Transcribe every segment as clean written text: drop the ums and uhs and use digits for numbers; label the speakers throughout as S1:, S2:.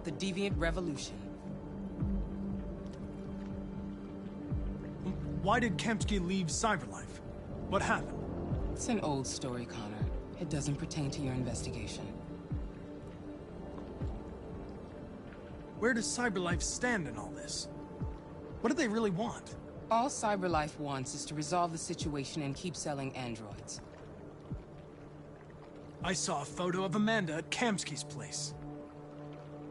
S1: the Deviant Revolution.
S2: Why did Kamsky leave Cyberlife? What happened?
S1: It's an old story, Connor. It doesn't pertain to your investigation.
S2: Where does Cyberlife stand in all this? What do they really want?
S1: All Cyberlife wants is to resolve the situation and keep selling androids.
S2: I saw a photo of Amanda at Kamsky's place.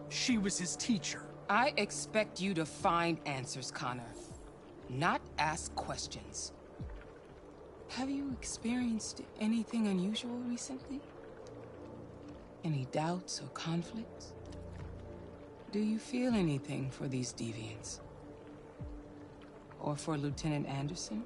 S2: She was his teacher.
S1: I expect you to find answers, Connor. Not ask questions. Have you experienced anything unusual recently? Any doubts or conflicts? Do you feel anything for these deviants? Or for Lieutenant Anderson?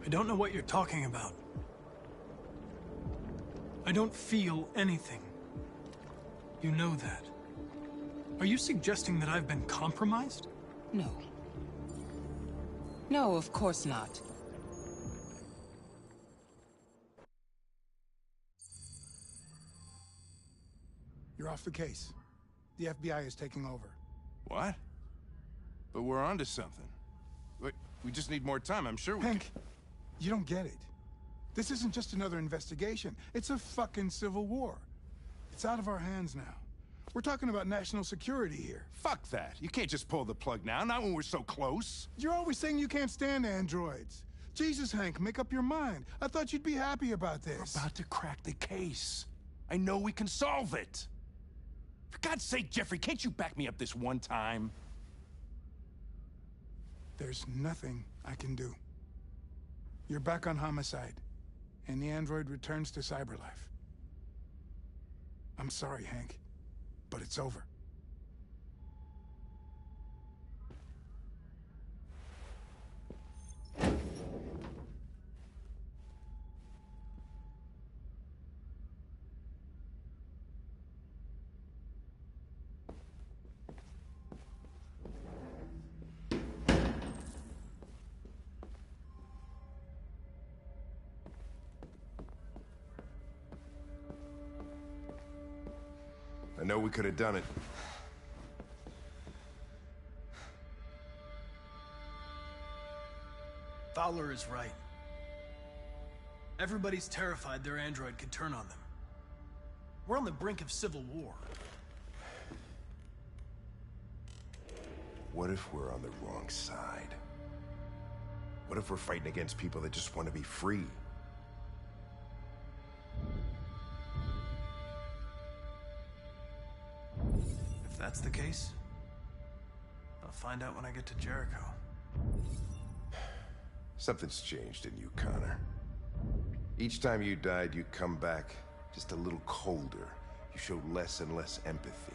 S2: I don't know what you're talking about. I don't feel anything. You know that. Are you suggesting that I've been compromised?
S1: No. No, of course not.
S3: You're off the case. The FBI is taking over.
S4: What? But we're onto something. Wait, we just need more time, I'm sure we
S3: Hank, you don't get it. This isn't just another investigation. It's a fucking civil war. It's out of our hands now. We're talking about national security here.
S4: Fuck that. You can't just pull the plug now, not when we're so close.
S3: You're always saying you can't stand androids. Jesus, Hank, make up your mind. I thought you'd be happy about this.
S4: We're about to crack the case. I know we can solve it. For God's sake, Jeffrey, can't you back me up this one time?
S3: There's nothing I can do. You're back on homicide, and the android returns to Cyberlife. I'm sorry, Hank, but it's over.
S5: I know we could have done it.
S2: Fowler is right. Everybody's terrified their android could turn on them. We're on the brink of civil war.
S5: What if we're on the wrong side? What if we're fighting against people that just want to be free?
S2: If that's the case, I'll find out when I get to Jericho.
S5: Something's changed in you, Connor. Each time you died, you come back just a little colder. You showed less and less empathy.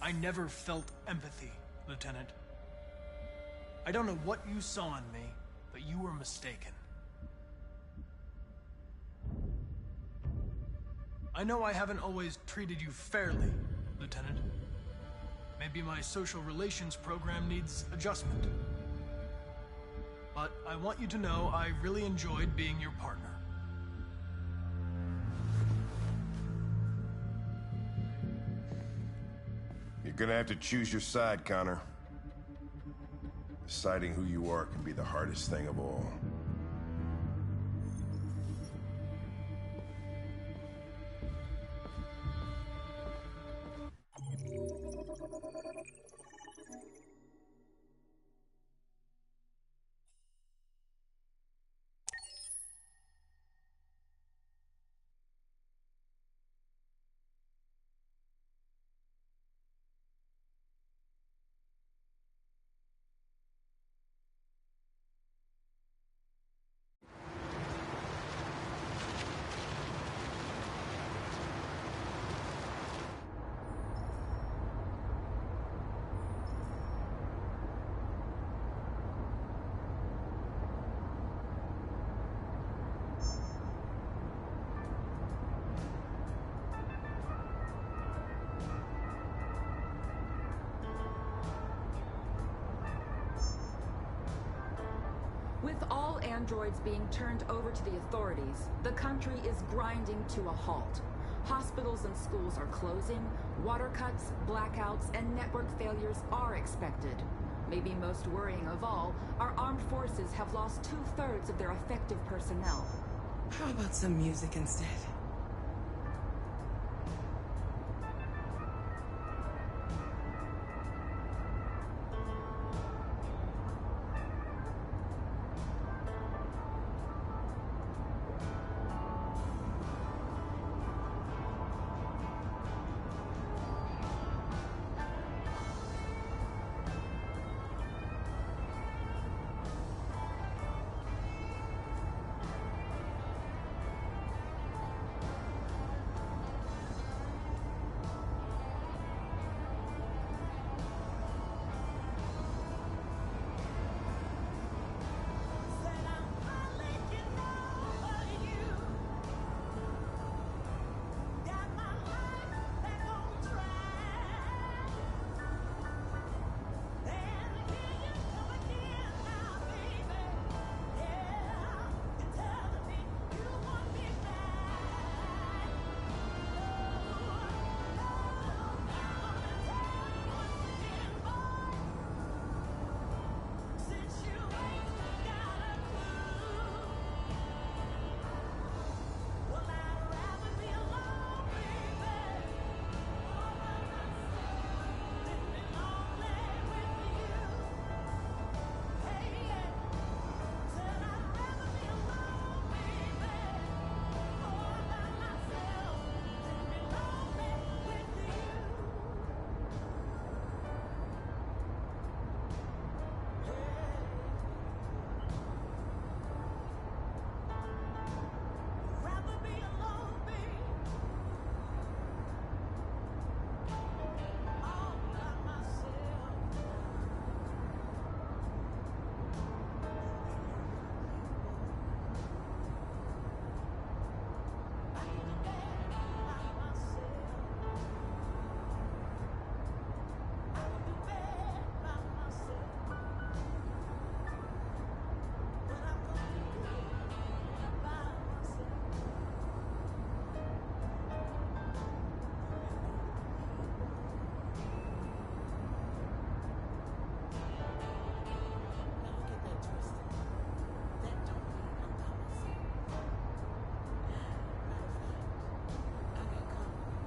S2: I never felt empathy, Lieutenant. I don't know what you saw in me, but you were mistaken. I know I haven't always treated you fairly, Lieutenant. Maybe my social relations program needs adjustment. But I want you to know I really enjoyed being your partner.
S5: You're gonna have to choose your side, Connor. Deciding who you are can be the hardest thing of all.
S6: androids being turned over to the authorities, the country is grinding to a halt. Hospitals and schools are closing, water cuts, blackouts, and network failures are expected. Maybe most worrying of all, our armed forces have lost 2/3 of their effective personnel.
S1: How about some music instead?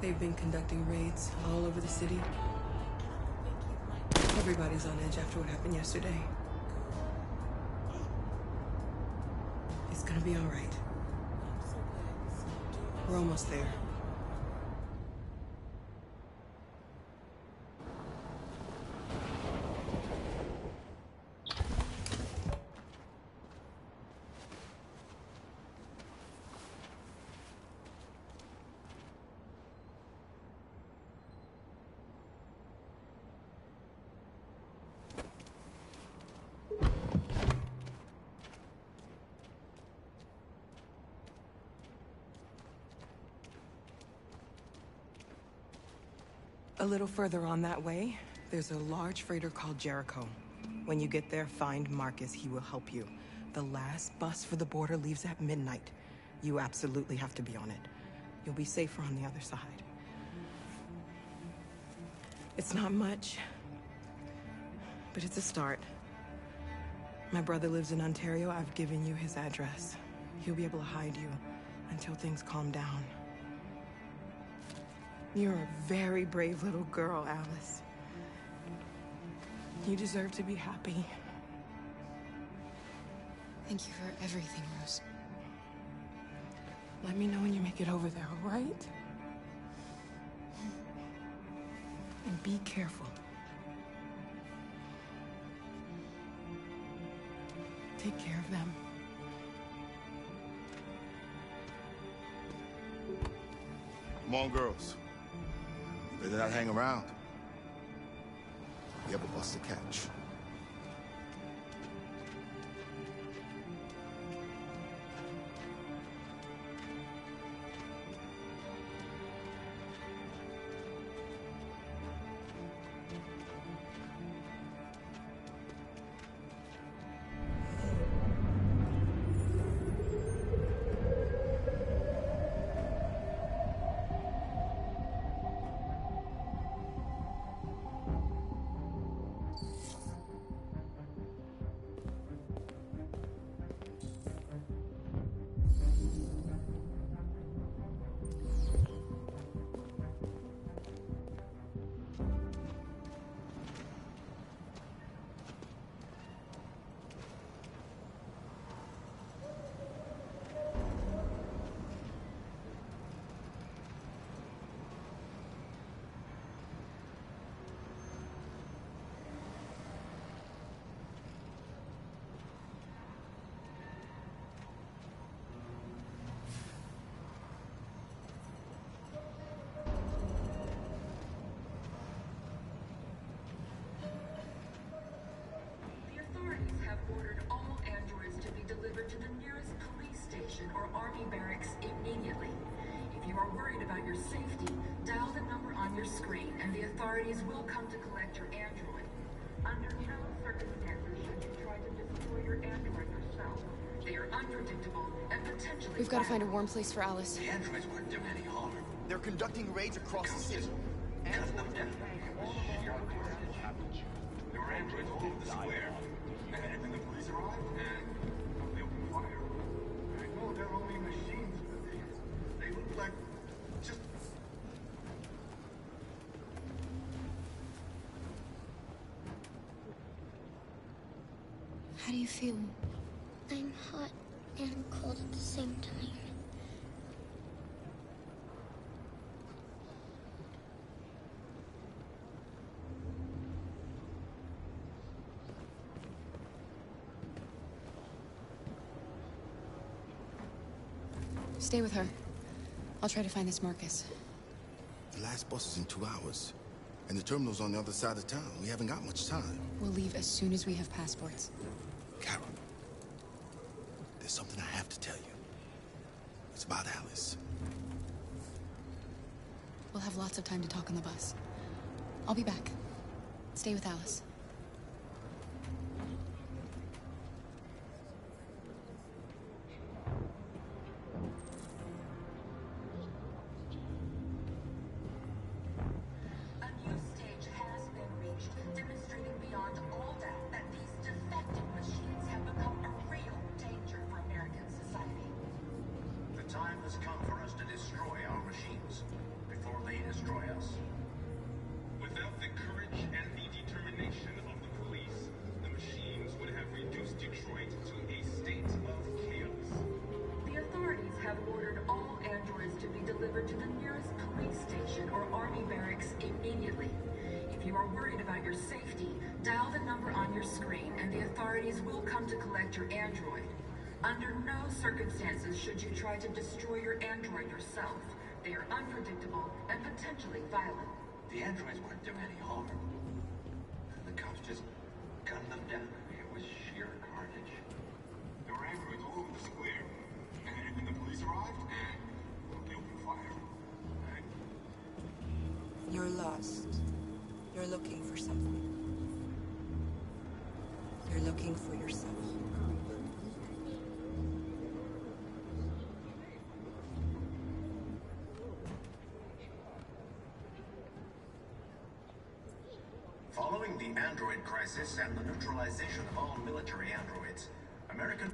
S1: They've been conducting raids all over the city. Everybody's on edge after what happened yesterday. It's gonna be all right. We're almost there. A little further on that way, there's a large freighter called Jericho. When you get there, find Marcus. He will help you. The last bus for the border leaves at midnight. You absolutely have to be on it. You'll be safer on the other side. It's not much, but it's a start. My brother lives in Ontario. I've given you his address. He'll be able to hide you until things calm down. You're a very brave little girl, Alice. You deserve to be happy.
S7: Thank you for everything, Rose.
S1: Let me know when you make it over there, all right? And be careful. Take care of them.
S8: Come on, girls. You better not hang around. We have a bus to catch.
S6: about your safety, dial the number on your screen and the authorities will come to collect your android. Under no circumstances should you try to destroy your android yourself. They are unpredictable and potentially
S7: We've got to find a warm place for Alice.
S9: The androids weren't doing any harm.
S8: They're conducting raids across the city.
S9: Cut them down. Sheer carnage. There were androids all over the square. And when the police arrived, they opened fire.
S8: I know they're only machines, but they look like just...
S7: How do you feel?
S10: I'm hot and cold at the same time.
S7: Stay with her. I'll try to find this Marcus.
S8: The last bus is in 2 hours. And the terminal's on the other side of town. We haven't got much time.
S7: We'll leave as soon as we have passports.
S8: Carol, there's something I have to tell you. It's about Alice.
S7: We'll have lots of time to talk on the bus. I'll be back. Stay with Alice.
S6: A new stage has been reached, demonstrating beyond all doubt that these defective machines have become a real danger for American society.
S9: The time has come for us to destroy our machines before they destroy us.
S11: Without the courage and the determination of the police, the machines would have reduced Detroit to a state of chaos.
S6: The authorities have ordered all androids to be delivered to the nearest police station or army barracks immediately. If you are worried about your safety, dial the number on your screen and the authorities will come to collect your android. Under no circumstances should you try to destroy your android yourself. They are unpredictable and potentially violent.
S9: The androids weren't doing any harm. The cops just gunned them down. It was sheer carnage.
S11: There were androids all over the square. And when the police arrived, they opened fire.
S12: You're lost. You're looking for something. You're looking for yourself.
S9: Following the android crisis and the neutralization of all military androids, American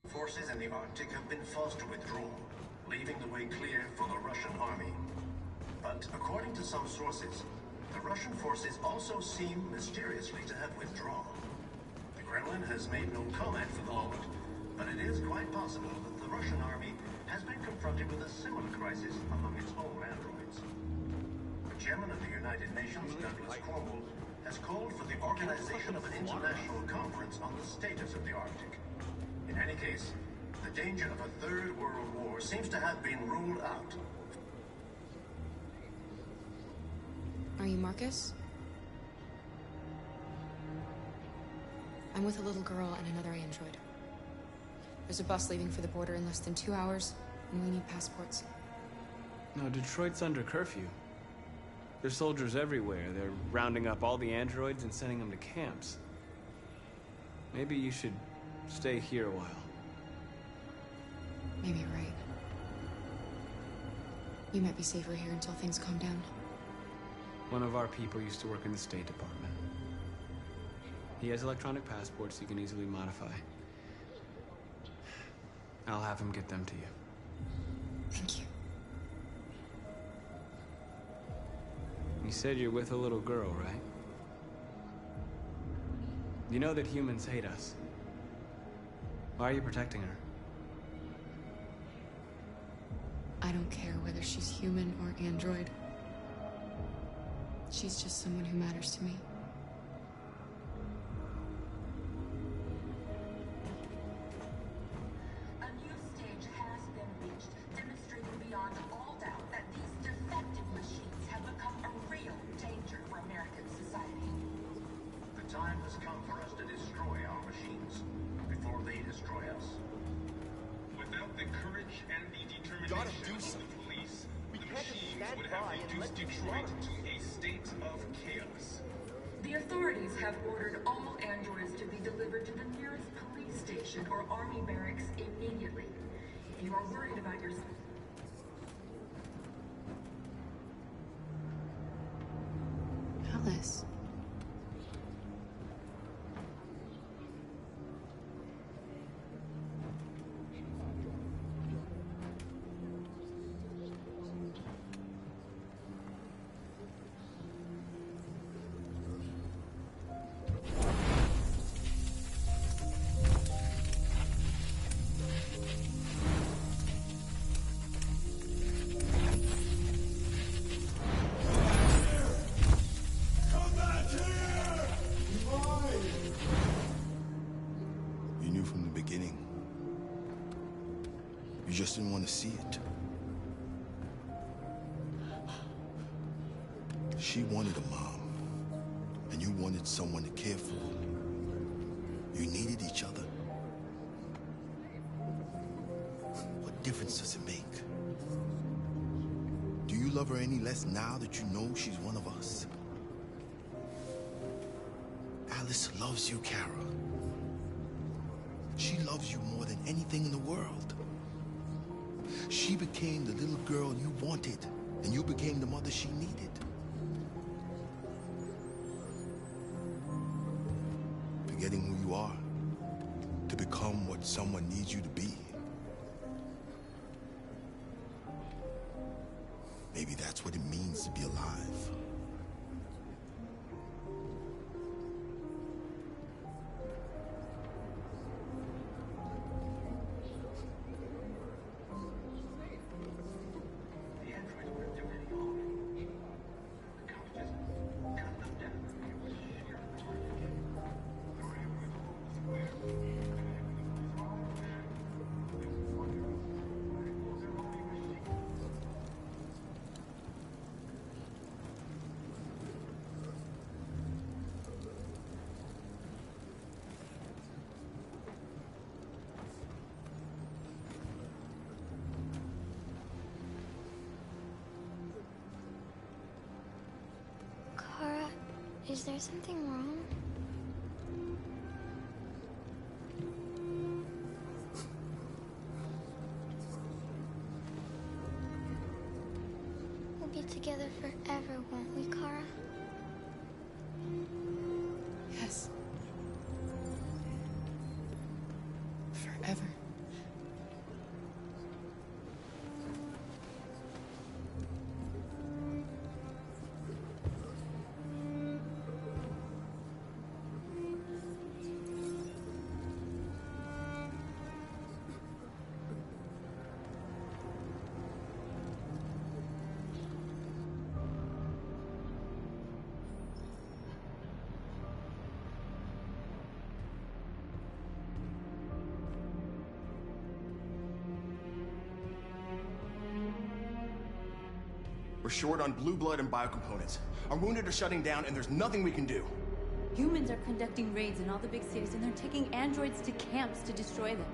S9: forces in the Arctic have been forced to withdraw, leaving the way clear for the Russian army. But according to some sources, the Russian forces also seem mysteriously to have withdrawn. The Kremlin has made no comment for the moment, but it is quite possible that the Russian army has been confronted with a similar crisis among its own androids. The chairman of the United Nations, Douglas Cornwall, has called for the organization of an international conference on the status of the Arctic. In any case, the danger of a third world war seems to have been ruled out.
S7: Are you Marcus? I'm with a little girl and another android. There's a bus leaving for the border in less than 2 hours, and we need passports.
S13: No, Detroit's under curfew. There's soldiers everywhere. They're rounding up all the androids and sending them to camps. Maybe you should stay here a while.
S7: Maybe you're right. You might be safer here until things calm down.
S13: One of our people used to work in the State Department. He has electronic passports he can easily modify. I'll have him get them to you.
S7: Thank you.
S13: You said you're with a little girl, right? You know that humans hate us. Why are you protecting her?
S7: I don't care whether she's human or android. She's just someone who matters to me.
S6: A new stage has been reached, demonstrating beyond all doubt that these defective machines have become a real danger for American society.
S9: The time has come for us to destroy our machines before they destroy us.
S11: Without the courage courage and the
S8: Gotta
S11: determination
S8: do
S11: of the
S8: something.
S11: police,
S8: We
S11: the
S8: can't just
S11: machines
S8: stand
S11: would
S8: by
S11: have
S8: and
S11: reduced
S8: let them
S11: Detroit
S8: slaughter.
S11: to a state of chaos.
S6: The authorities have ordered all androids to be delivered to the nearest police station or army barracks immediately. If you are worried about your...
S7: Alice.
S8: You knew from the beginning. You just didn't want to see it. She wanted a mom, and you wanted someone to care for. You needed each other. What difference does it make? Do you love her any less now that you know she's one of us? Alice loves you, Kara. She loves you more than anything in the world. She became the little girl you wanted, and you became the mother she needed. Forgetting who you are to become what someone needs you to be. Maybe that's what it means to be alive.
S10: Kara, is there something wrong? We'll be together forever, won't we, Kara?
S7: Yes. Forever.
S14: We're short on blue blood and biocomponents. Our wounded are shutting down, and there's nothing we can do.
S15: Humans are conducting raids in all the big cities, and they're taking androids to camps to destroy them.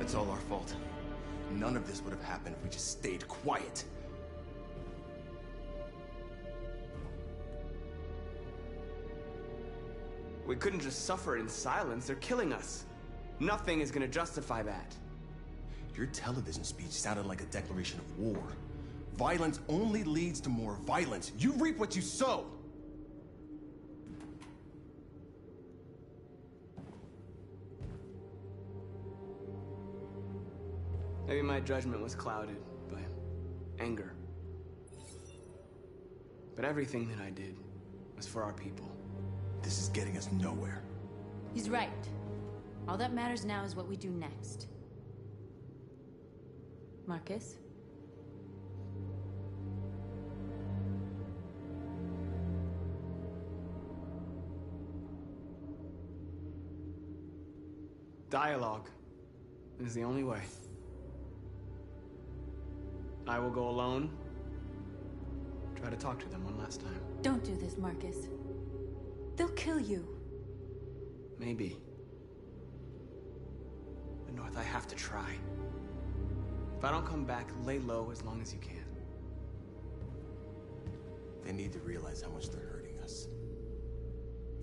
S14: It's all our fault. None of this would have happened if we just stayed quiet.
S13: We couldn't just suffer in silence. They're killing us. Nothing is gonna justify that.
S14: Your television speech sounded like a declaration of war. Violence only leads to more violence. You reap what you sow.
S13: Maybe my judgment was clouded by anger. But everything that I did was for our people.
S14: This is getting us nowhere.
S15: He's right. All that matters now is what we do next. Marcus?
S13: Dialogue is the only way. I will go alone. Try to talk to them one last time.
S15: Don't do this, Marcus. They'll kill you.
S13: Maybe. But North, I have to try. If I don't come back, lay low as long as you can.
S14: They need to realize how much they're hurting us.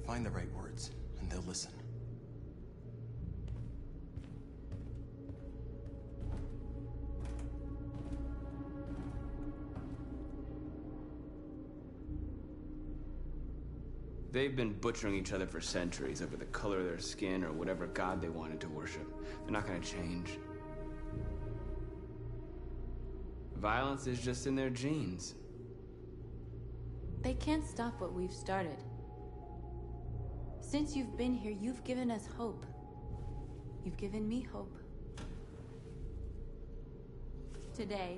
S14: Find the right words, and they'll listen.
S13: They've been butchering each other for centuries over the color of their skin or whatever god they wanted to worship. They're not gonna change. Violence is just in their genes.
S15: They can't stop what we've started. Since you've been here, you've given us hope. You've given me hope. Today,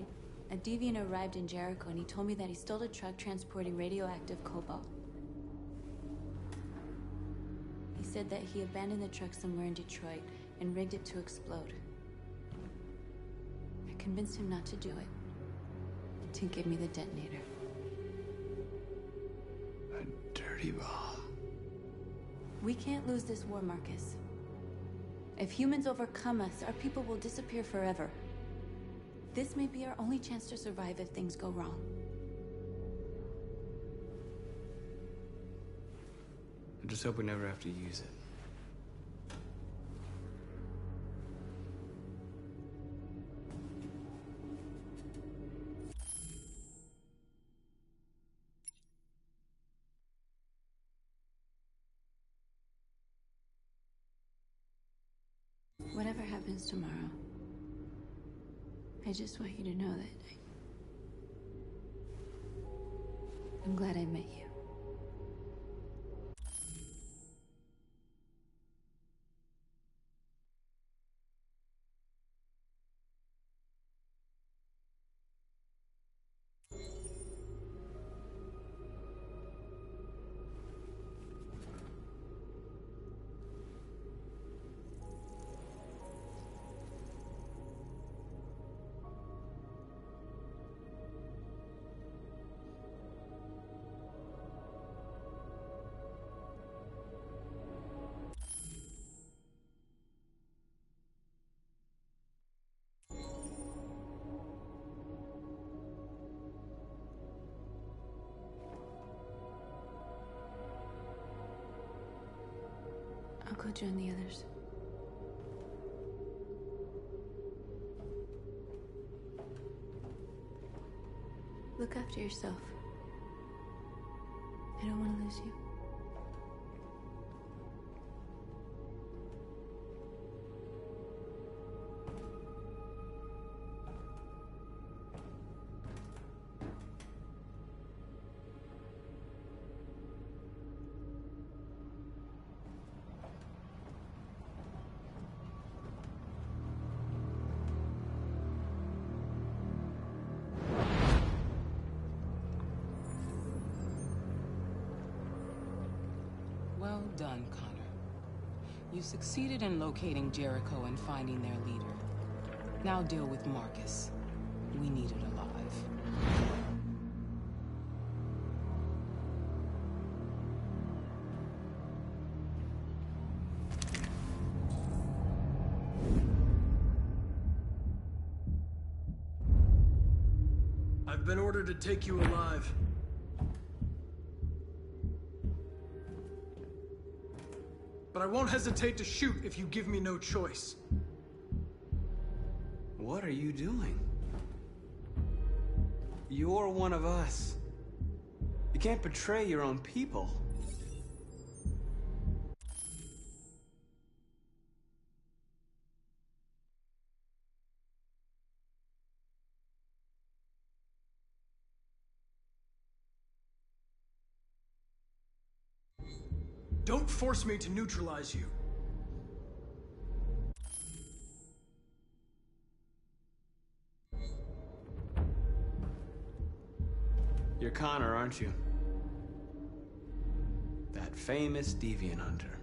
S15: a deviant arrived in Jericho and he told me that he stole a truck transporting radioactive cobalt. He said that he abandoned the truck somewhere in Detroit and rigged it to explode. I convinced him not to do it, to give me the detonator.
S13: A dirty bomb.
S15: We can't lose this war, Marcus. If humans overcome us, our people will disappear forever. This may be our only chance to survive if things go wrong.
S13: I just hope we never have to use it.
S15: Whatever happens tomorrow, I just want you to know that I'm glad I met you. I'll go join the others. Look after yourself. I don't want to lose you.
S1: Well done, Connor. You succeeded in locating Jericho and finding their leader. Now deal with Marcus. We need it alive.
S2: I've been ordered to take you alive. But I won't hesitate to shoot if you give me no choice.
S13: What are you doing? You're one of us. You can't betray your own people.
S2: Don't force me to neutralize you.
S13: You're Connor, aren't you? That famous deviant hunter.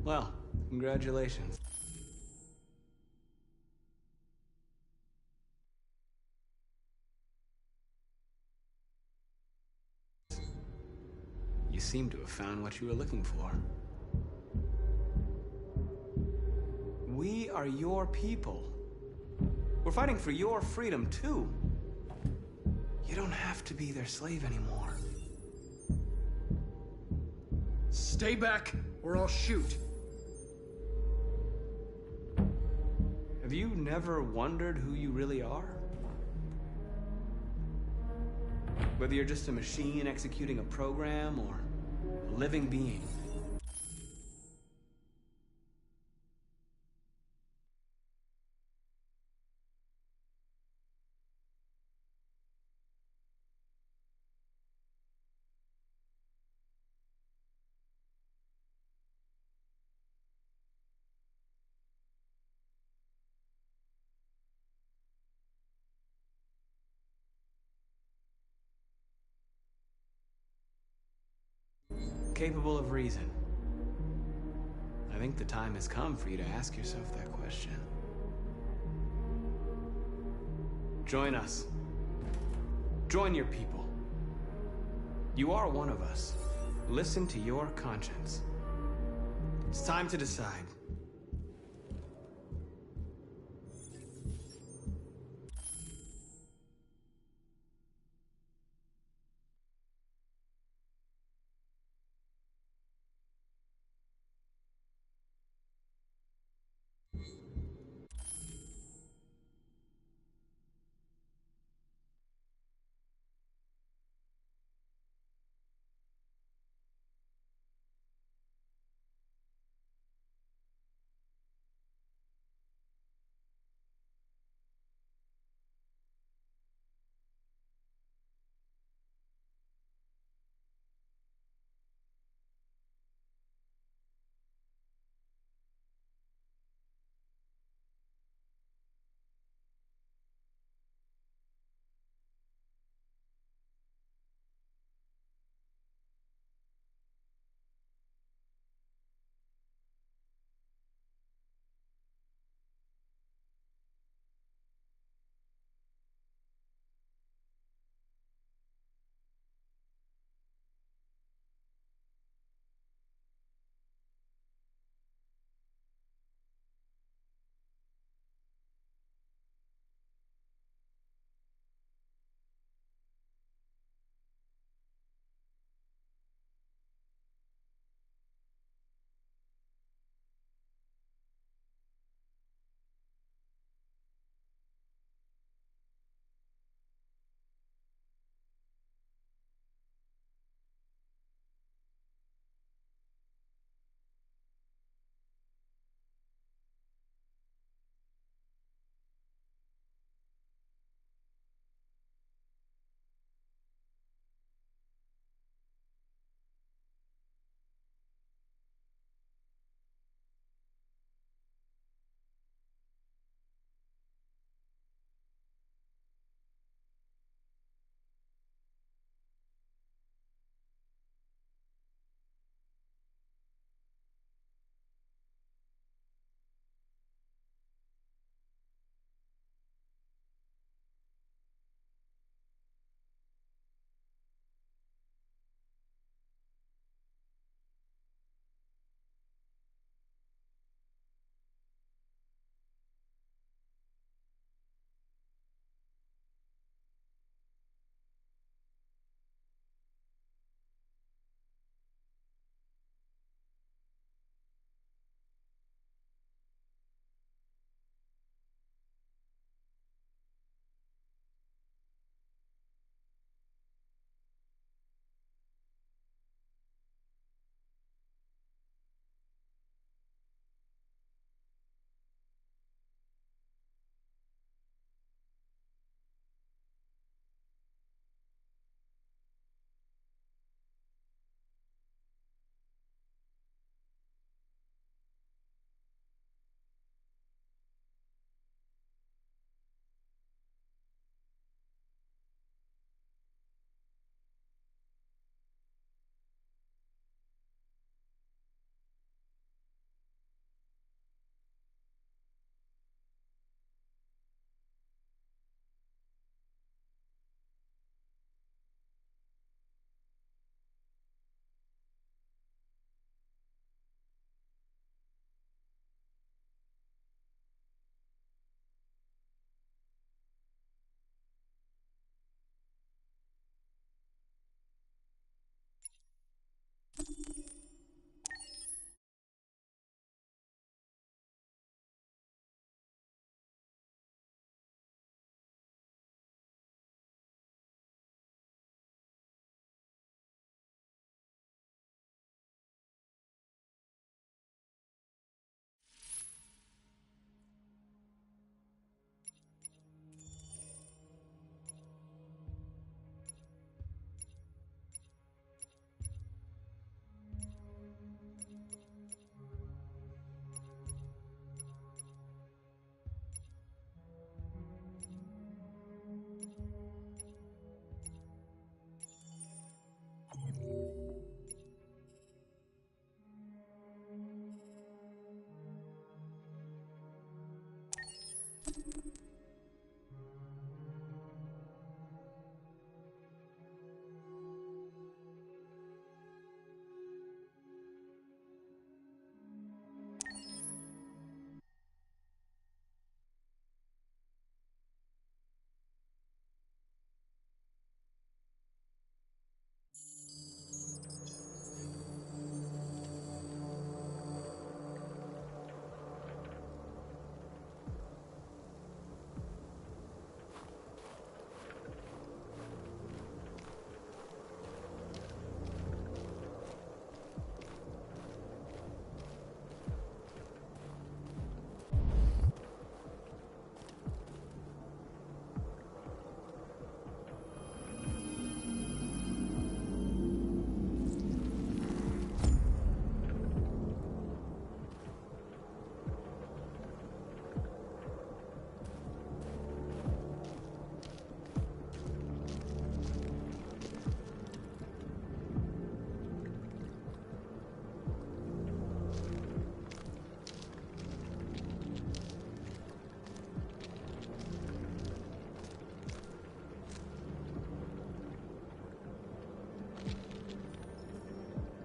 S13: Well, congratulations. You seem to have found what you were looking for. We are your people. We're fighting for your freedom, too. You don't have to be their slave anymore.
S2: Stay back, or I'll shoot.
S13: Have you never wondered who you really are? Whether you're just a machine executing a program or a living being. Capable of reason. I think the time has come for you to ask yourself that question. Join us. Join your people. You are one of us. Listen to your conscience. It's time to decide.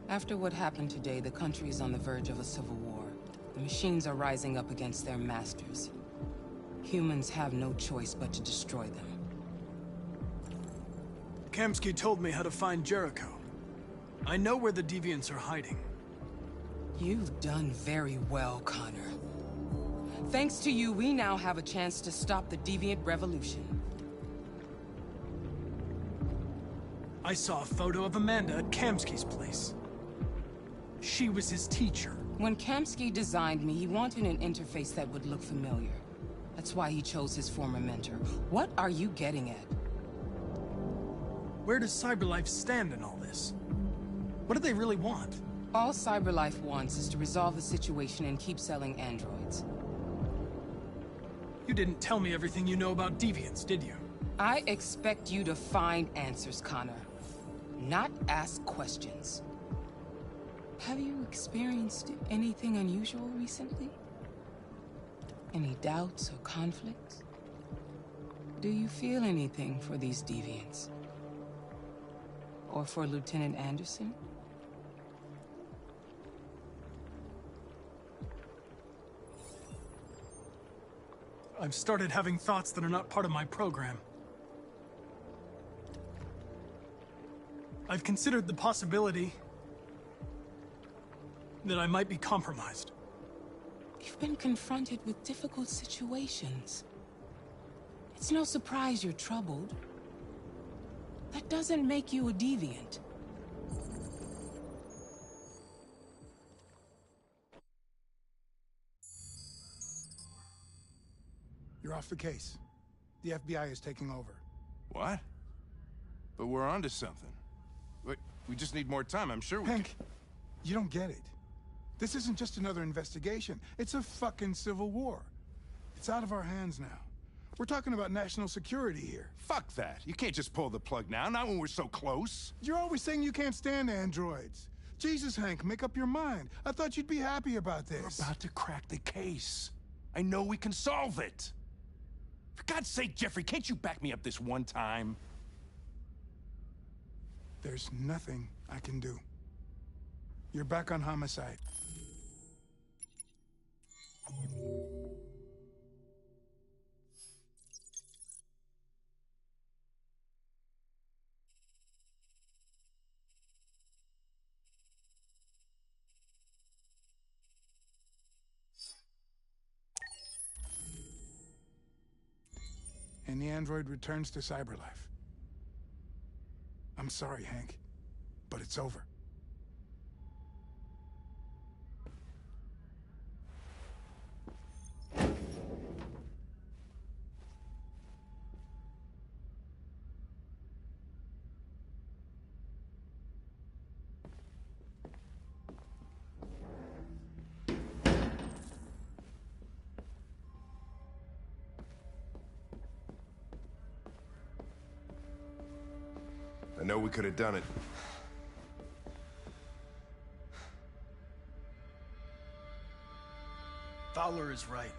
S1: After what happened today, the country is on the verge of a civil war. The machines are rising up against their masters. Humans have no choice but to destroy them.
S2: Kamsky told me how to find Jericho. I know where the deviants are hiding.
S1: You've done very well, Connor. Thanks to you, we now have a chance to stop the deviant revolution.
S2: I saw a photo of Amanda at Kamsky's place. She was his teacher.
S1: When Kamsky designed me, he wanted an interface that would look familiar. That's why he chose his former mentor. What are you getting at?
S2: Where does CyberLife stand in all this? What do they really want?
S1: All CyberLife wants is to resolve the situation and keep selling androids.
S2: You didn't tell me everything you know about deviants, did you?
S1: I expect you to find answers, Connor. Not ask questions. Have you experienced anything unusual recently? Any doubts or conflicts? Do you feel anything for these deviants? Or for Lieutenant Anderson?
S2: I've started having thoughts that are not part of my program. I've considered the possibility that I might be compromised.
S1: You've been confronted with difficult situations. It's no surprise you're troubled. That doesn't make you a deviant.
S3: You're off the case. The FBI is taking over.
S4: What? But we're onto something. Wait, we just need more time, I'm sure we
S3: Hank, you don't get it. This isn't just another investigation. It's a fucking civil war. It's out of our hands now. We're talking about national security here.
S4: Fuck that. You can't just pull the plug now, not when we're so close.
S3: You're always saying you can't stand androids. Jesus, Hank, make up your mind. I thought you'd be happy about this.
S4: We're about to crack the case. I know we can solve it. For God's sake, Jeffrey, can't you back me up this one time?
S3: There's nothing I can do. You're back on homicide. And the android returns to CyberLife. I'm sorry, Hank, but it's over.
S5: I know we could have done it.
S2: Fowler is right.